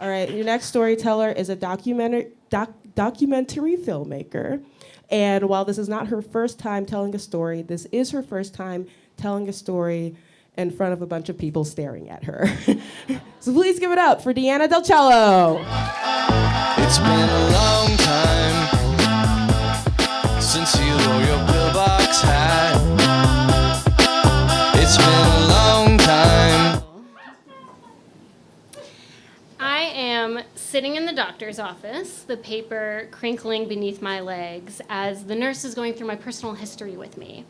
All right, your next storyteller is a documentary filmmaker. And while this is not her first time telling a story, this is her first time telling a story in front of a bunch of people staring at her. So please give it up for Deanna Del Ciello. It's been a long time since you wore your pillbox hat. It's been a long time. I am sitting in the doctor's office, the paper crinkling beneath my legs, as the nurse is going through my personal history with me.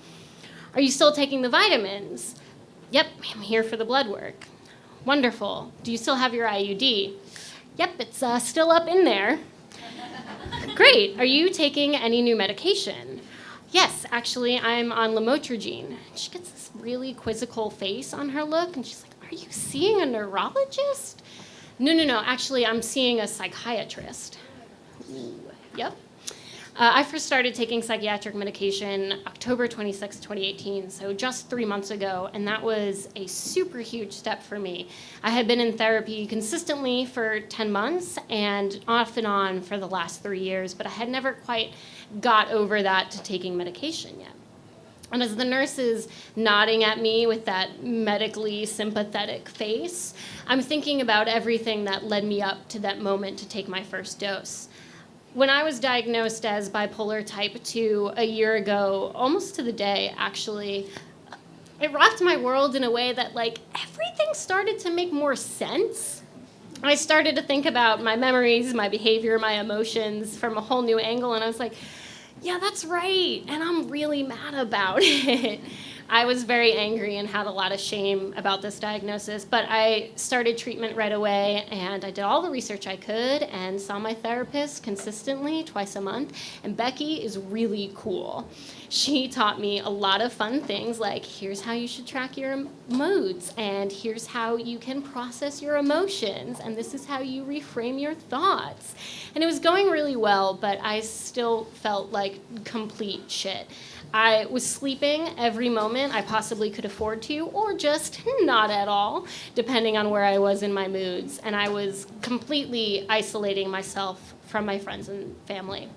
Are you still taking the vitamins? Yep, I'm here for the blood work. Wonderful. Do you still have your IUD? Yep, it's still up in there. Great. Are you taking any new medication? Yes, actually, I'm on lamotrigine. She gets this really quizzical face on her look, and she's like, are you seeing a neurologist? No, actually, I'm seeing a psychiatrist. Ooh, yep. I first started taking psychiatric medication October 26, 2018, so just 3 months ago, and that was a super huge step for me. I had been in therapy consistently for 10 months and off and on for the last 3 years, but I had never quite got over that to taking medication yet. And as the nurse is nodding at me with that medically sympathetic face, I'm thinking about everything that led me up to that moment to take my first dose. When I was diagnosed as bipolar type 2 a year ago, almost to the day, actually, it rocked my world in a way that, everything started to make more sense. I started to think about my memories, my behavior, my emotions from a whole new angle, and I was like, yeah, that's right, and I'm really mad about it. I was very angry and had a lot of shame about this diagnosis, but I started treatment right away, and I did all the research I could and saw my therapist consistently twice a month, and Becky is really cool. She taught me a lot of fun things, like here's how you should track your moods, and here's how you can process your emotions, and this is how you reframe your thoughts. And it was going really well, but I still felt like complete shit. I was sleeping every moment I possibly could afford to, or just not at all, depending on where I was in my moods. And I was completely isolating myself from my friends and family.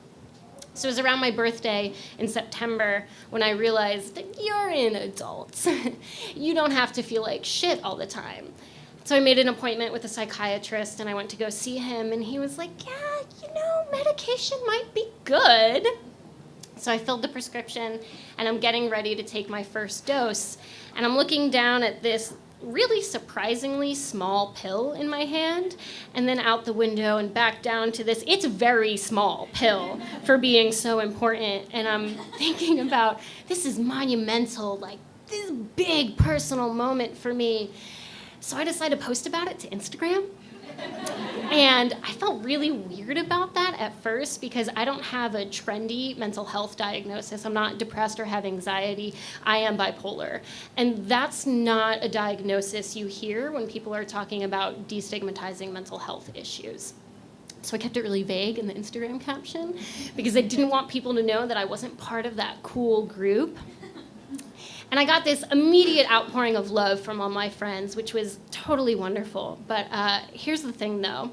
So it was around my birthday in September when I realized that you're an adult. You don't have to feel like shit all the time. So I made an appointment with a psychiatrist, and I went to go see him, and he was like, yeah, medication might be good. So I filled the prescription, and I'm getting ready to take my first dose. And I'm looking down at this really surprisingly small pill in my hand, and then out the window and back down to this, it's very small pill for being so important. And I'm thinking about, this is monumental, this big personal moment for me. So I decided to post about it to Instagram. And I felt really weird about that at first because I don't have a trendy mental health diagnosis. I'm not depressed or have anxiety. I am bipolar. And that's not a diagnosis you hear when people are talking about destigmatizing mental health issues. So I kept it really vague in the Instagram caption because I didn't want people to know that I wasn't part of that cool group. And I got this immediate outpouring of love from all my friends, which was totally wonderful. But here's the thing, though.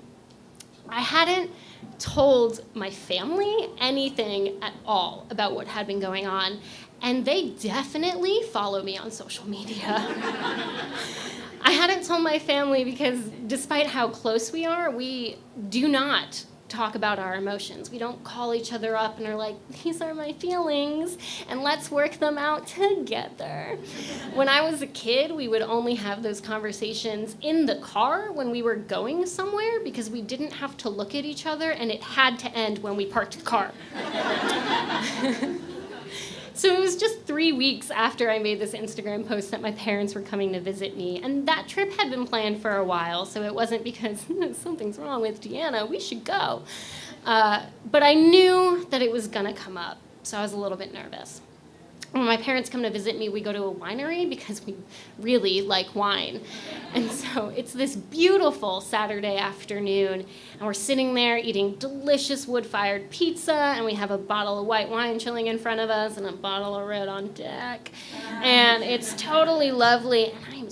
I hadn't told my family anything at all about what had been going on, and they definitely follow me on social media. I hadn't told my family because despite how close we are, we do not talk about our emotions. We don't call each other up and are like, these are my feelings, and let's work them out together. When I was a kid, we would only have those conversations in the car when we were going somewhere because we didn't have to look at each other, and it had to end when we parked the car. So it was just 3 weeks after I made this Instagram post that my parents were coming to visit me, and that trip had been planned for a while, so it wasn't because something's wrong with Deanna, we should go. But I knew that it was gonna come up, so I was a little bit nervous. When my parents come to visit me, we go to a winery because we really like wine. And so it's this beautiful Saturday afternoon, and we're sitting there eating delicious wood-fired pizza, and we have a bottle of white wine chilling in front of us and a bottle of red on deck. And it's totally lovely, and I'm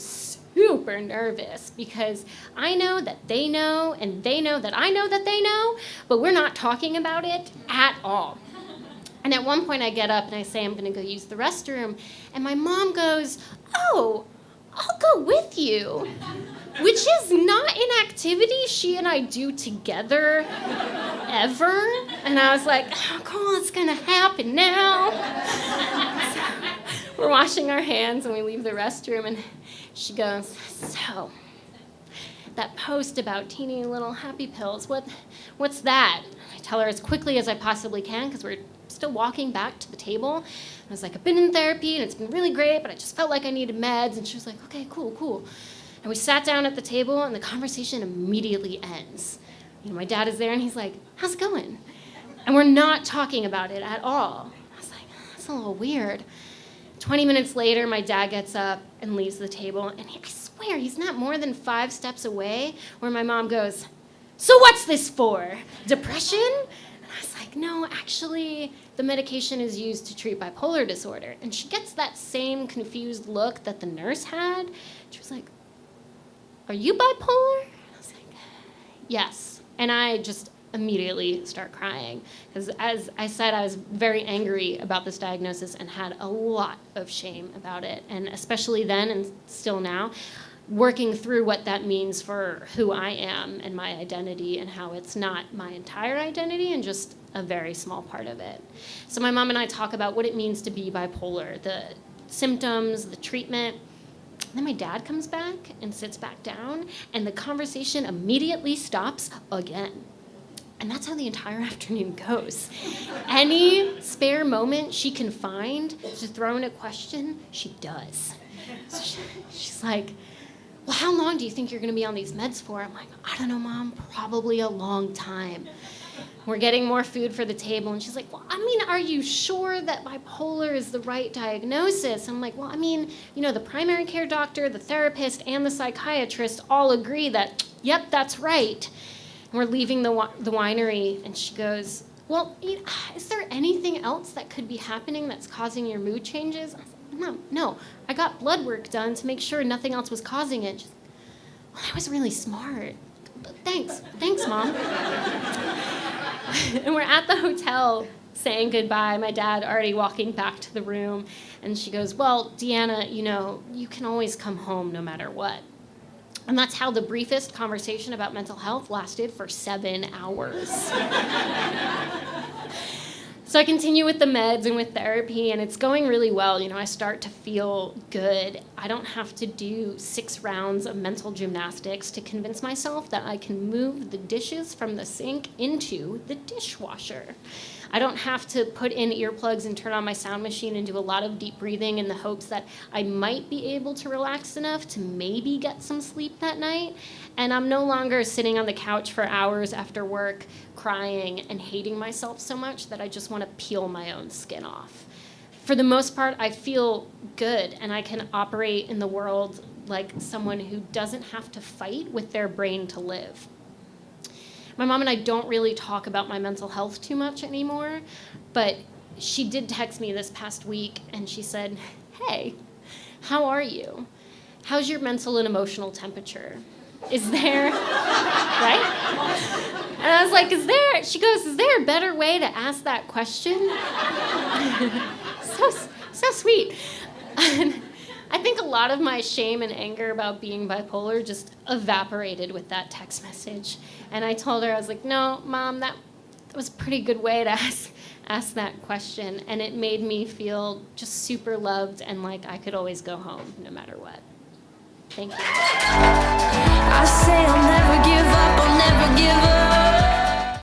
super nervous because I know that they know, and they know that I know that they know, but we're not talking about it at all. And at one point I get up and I say I'm going to go use the restroom, and my mom goes, "Oh, I'll go with you," which is not an activity she and I do together ever. And I was like, "Oh, cool, it's going to happen now." So we're washing our hands and we leave the restroom, and she goes, "So, that post about teeny little happy pills, what's that?" I tell her as quickly as I possibly can because we're still walking back to the table. I was like, "I've been in therapy and it's been really great, but I just felt like I needed meds." And she was like, "Okay, cool. And we sat down at the table and the conversation immediately ends. My dad is there and he's like, "How's it going?" And we're not talking about it at all. I was like, "That's a little weird." 20 minutes later, my dad gets up and leaves the table, and I swear he's not more than 5 steps away where my mom goes, "So what's this for? Depression?" And I was like, "No, actually, the medication is used to treat bipolar disorder." And she gets that same confused look that the nurse had. She was like, "Are you bipolar?" I was like, "Yes." And I just immediately start crying because, as I said, I was very angry about this diagnosis and had a lot of shame about it. And especially then and still now, working through what that means for who I am and my identity, and how it's not my entire identity and just a very small part of it. So my mom and I talk about what it means to be bipolar, the symptoms, the treatment. Then my dad comes back and sits back down, and the conversation immediately stops again. And that's how the entire afternoon goes. Any spare moment she can find to throw in a question, she does. So she's like, "Well, how long do you think you're going to be on these meds for?" I'm like, "I don't know, Mom, probably a long time." We're getting more food for the table, and she's like, "Well, are you sure that bipolar is the right diagnosis?" I'm like, "Well, the primary care doctor, the therapist, and the psychiatrist all agree that, yep, that's right." And we're leaving the winery, and she goes, "Well, is there anything else that could be happening that's causing your mood changes?" I was like, No. I got blood work done to make sure nothing else was causing it. She's like, "Well, that was really smart. Thanks, Mom." And we're at the hotel saying goodbye, my dad already walking back to the room, and she goes, "Well, Deanna, you can always come home no matter what." And that's how the briefest conversation about mental health lasted for 7 hours. So I continue with the meds and with therapy, and it's going really well. I start to feel good. I don't have to do 6 rounds of mental gymnastics to convince myself that I can move the dishes from the sink into the dishwasher. I don't have to put in earplugs and turn on my sound machine and do a lot of deep breathing in the hopes that I might be able to relax enough to maybe get some sleep that night. And I'm no longer sitting on the couch for hours after work crying and hating myself so much that I just want to peel my own skin off. For the most part, I feel good, and I can operate in the world like someone who doesn't have to fight with their brain to live. My mom and I don't really talk about my mental health too much anymore, but she did text me this past week, and she said, "Hey, how are you? How's your mental and emotional temperature? Is there," right? And I was like, she goes, "Is there a better way to ask that question?" So sweet. And I think a lot of my shame and anger about being bipolar just evaporated with that text message. And I told her, I was like, "No, Mom, that was a pretty good way to ask that question." And it made me feel just super loved and like I could always go home no matter what. Thank you.